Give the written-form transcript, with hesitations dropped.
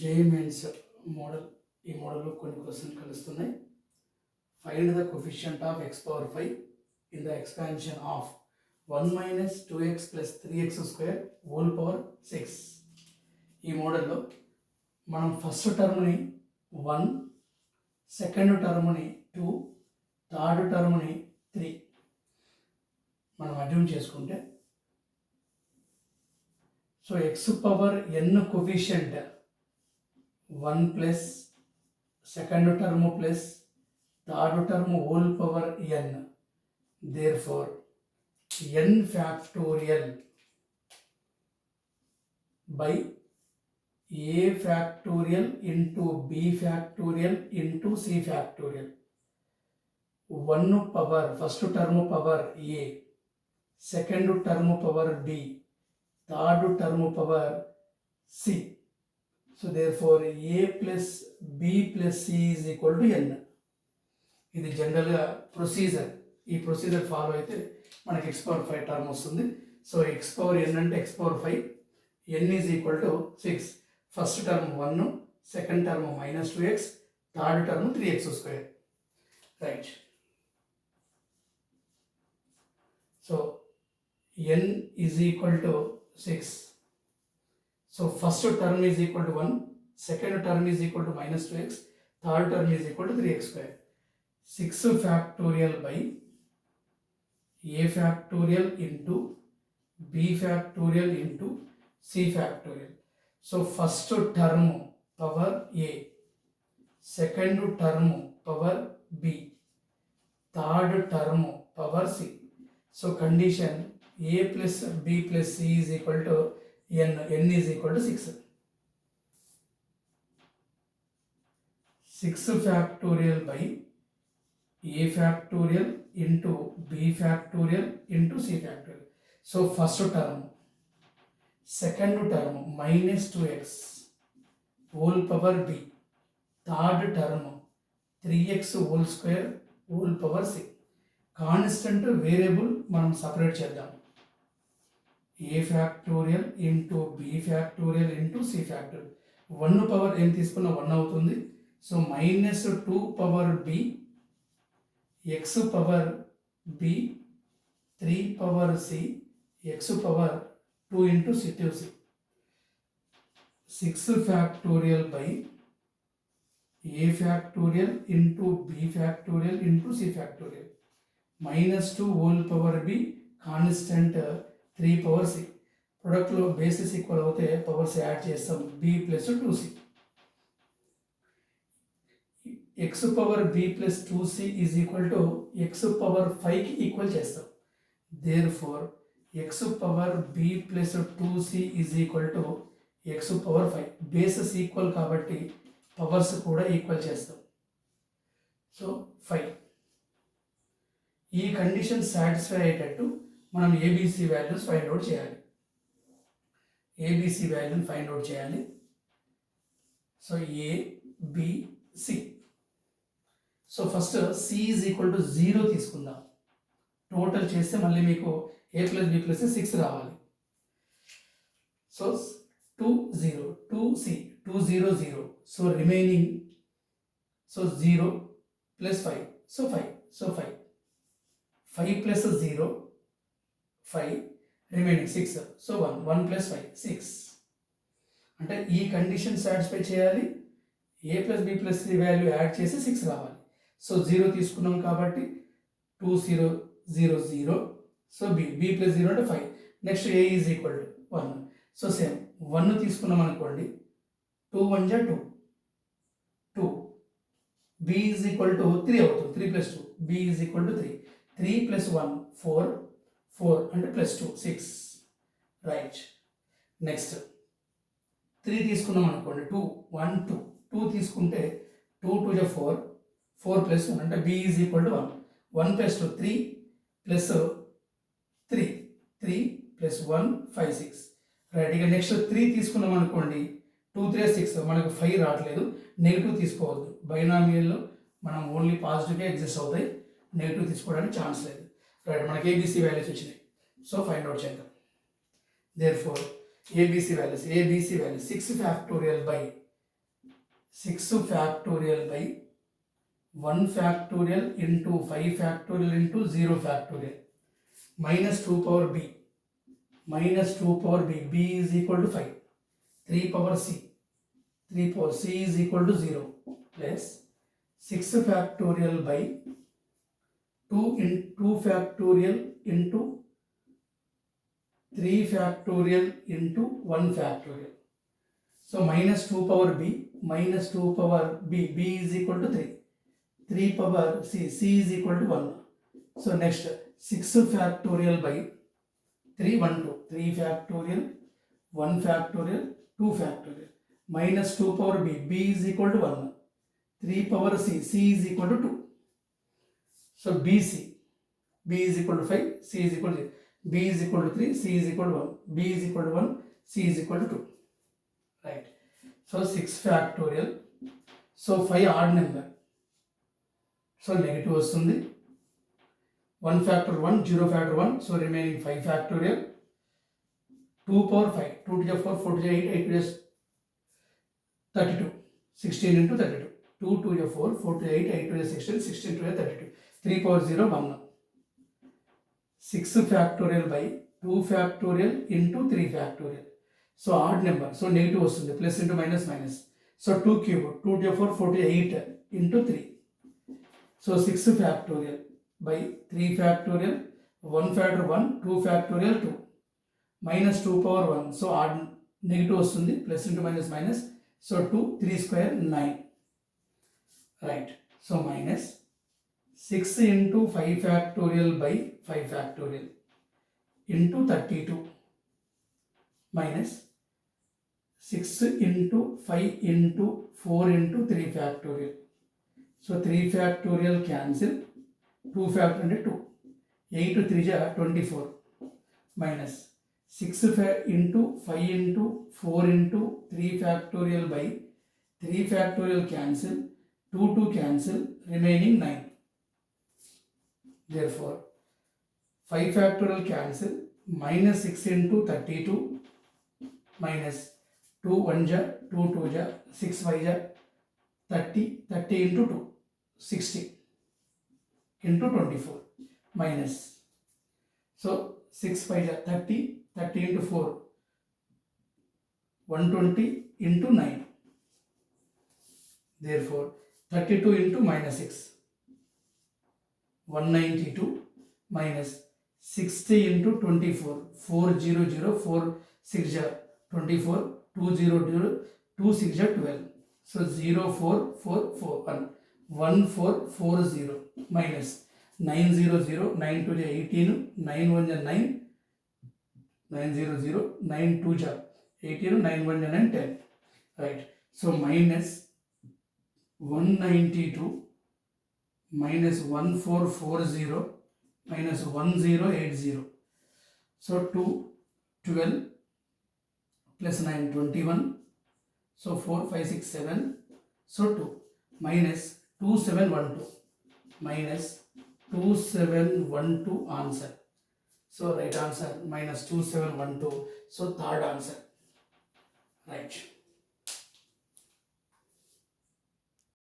JEE mains model ఈ మోడల్లో కొన్ని క్వశ్చన్ కలుస్తున్నాయి. Find the coefficient of x power 5 in the expansion of 1 minus 2x plus 3x square whole power 6. ఈ మోడల్లో మనం ఫస్ట్ టర్మ్ని 1, సెకండ్ టర్మ్ని 2, థర్డ్ టర్మ్ని 3 మనం అడ్యూమ్ చేసుకుంటే, so x power n coefficient 1 plus second term plus third term whole power n. Therefore n factorial by a factorial into b factorial into c factorial. 1 power first term power a, second term power b, third term power c. So therefore a plus b plus c is equal to n. ఇది జనరల్గా procedure. ఈ procedure follow అయితే మనకి x power 5 term వస్తుంది. So x power n అంటే x power 5, n is equal to 6. First term 1, second term minus 2x, third term 3x square. Right. So n is equal to 6. So first term is equal to 1, second term is equal to minus 2x, third term is equal to 3x square. 6 factorial by a factorial into b factorial into c factorial. So first term power a, second term power b, third term power c. So condition a plus b plus c is equal to n is equal to 6. 6 factorial by a factorial into b factorial into c factorial. So first term, second term minus 2x whole power b, third term 3x whole square whole power c. Constant variable మనం separate చేద్దాం. a factorial into b factorial into c factorial. 1 power ఏం తీసుకున్న 1 అవుతుంది. So minus 2 power b, x power b, 3 power c, x power 2 into c to c. 6 factorial by a factorial into b factorial into c factorial. Minus 2 whole power b, constant 3 power c. ప్రొడక్ట్లో basis equal అవుతే powers add చేస్తాం. b plus 2c. x power b plus 2c is equal to x power 5కి equal చేస్తాం. Therefore x power b plus 2c is equal to x power 5. Bases equal కాబట్టి powers కూడా equal చేస్తాం. So 5. ఈ condition satisfy అయ్యేటట్టు మనం ABC values find out చేయాలి. ABC వాల్యూని ఫైండ్ అవుట్ చేయాలి. So A B C. So first C is equal to 0 తీసుకుందాం. టోటల్ చేస్తే మళ్ళీ మీకు ఏ ప్లస్ బి ప్లస్ 6 రావాలి. So 2 0 2c 2 0 0. So remaining, so 0 plus 5, so 5. So 5 5 plus 0 5, remaining 6. So 1 1 plus 5 6. అంటే ఈ కండిషన్ సాటిస్ఫై చేయాలి. A plus B plus C value add చేసి 6 రావాలి. సో 0 తీసుకున్నాం కాబట్టి 2 0 0 0. సో బి ప్లస్ 0 అంటే 5. Next A is equal to 1. So same 1 తీసుకున్నాం అనుకోండి, 2 1 జా 2 2. బి ఈజ్ ఈక్వల్ టు 3 అవుతుంది. 3 plus 2, B is equal to 3. 3 plus 1 4 4 అంటే ప్లస్ 2 6. రైట్. నెక్స్ట్ 3 తీసుకున్నాం అనుకోండి, 2 1 2. 2 తీసుకుంటే 2 2 జా 4 4 ప్లస్ 1 అంటే b is equal to 1. 1 plus 2 3 plus 3 3 plus 1 5 6. Right. ఇక నెక్స్ట్ 3 తీసుకున్నాం అనుకోండి, 2 3 6. మనకు 5 రావట్లేదు. నెగిటివ్ తీసుకోవద్దు. బైనామియల్లో మనం ఓన్లీ పాజిటివ్గా ఎగ్జిస్ట్ అవుతాయి, నెగిటివ్ తీసుకోవడానికి ఛాన్స్ లేదు. రైట్. మనకి ఏబిసి వాల్యూస్ వచ్చినాయి. సో ఫైండ్ అవుట్ చేద్దాం. Therefore ABC values 6 factorial by 6 factorial by 1 factorial into 5 factorial into 0 factorial minus 2 power b minus 2 power b is equal to 5, 3 power c, 3 power c is equal to 0 plus 6 factorial by 2 factorial into 3 factorial into 1 factorial. So minus 2 power b minus 2 power b is equal to 3. 3 power c is equal to 1. So next 6 factorial by 3 factorial 1 factorial 2 factorial minus 2 power b is equal to 1. 3 power c is equal to 2. So b is equal to 5, c is equal to 0. B is equal to 3, c is equal to 1. B is equal to 1, c is equal to 2. Right. So 6 factorial. So 5 odd number. So negative వస్తుంది. 1 factor 1, 0 factor 1. So remaining 5 factorial. 2 power 5. 2 to the 4, 4 to the 8, 8 to the 32. 16 into 32. 2 to the 4, 4 to the 8, 8 to the 16, 16 to the 32. 3 power 0, 1. 6 factorial by 2 factorial into 3 factorial. So odd number. So negative వస్తుంది. Plus into minus minus. So 2 cube. 2 to the 4, 4 to the 8 into 3. So 6 factorial by 3 factorial. 1 factor 1, 2 factorial 2. Minus 2 power 1. So odd negative వస్తుంది. Plus into minus minus. So 2, 3 square 9. Right. So minus 6 into 5 factorial by 5 factorial into 32 minus 6 into 5 into 4 into 3 factorial. So 3 factorial cancel, 2 factorial 2. 8 to 3 is 24 minus 6 into 5 into 4 into 3 factorial by 3 factorial cancel, 2 to cancel, remaining 9. Therefore, 5 factorial cancel, minus 6 into 32 minus 2 1 ja, 2 2 ja, 6 5 ja, 30, 30 into 2, 60 into 24 minus. So 6 5 ja, 30, 30 into 4, 120 into 9. Therefore, 32 into minus 6. 192 minus 60 into 24, 400, 4 6 ja 24, 200, 2 6 ja 12. So 0441, 1440 minus 900, 9 2 ja 18, 9 1 ja 9, 900, 9 2 ja 18, 9 1 ja 9, 10. Right. So minus 192 minus 1440 minus 1080. So 2 12 plus 9 21. So 4 5 6 7. So 2 minus 2712 minus 2712 answer. So right answer minus 2712. So third answer. Right.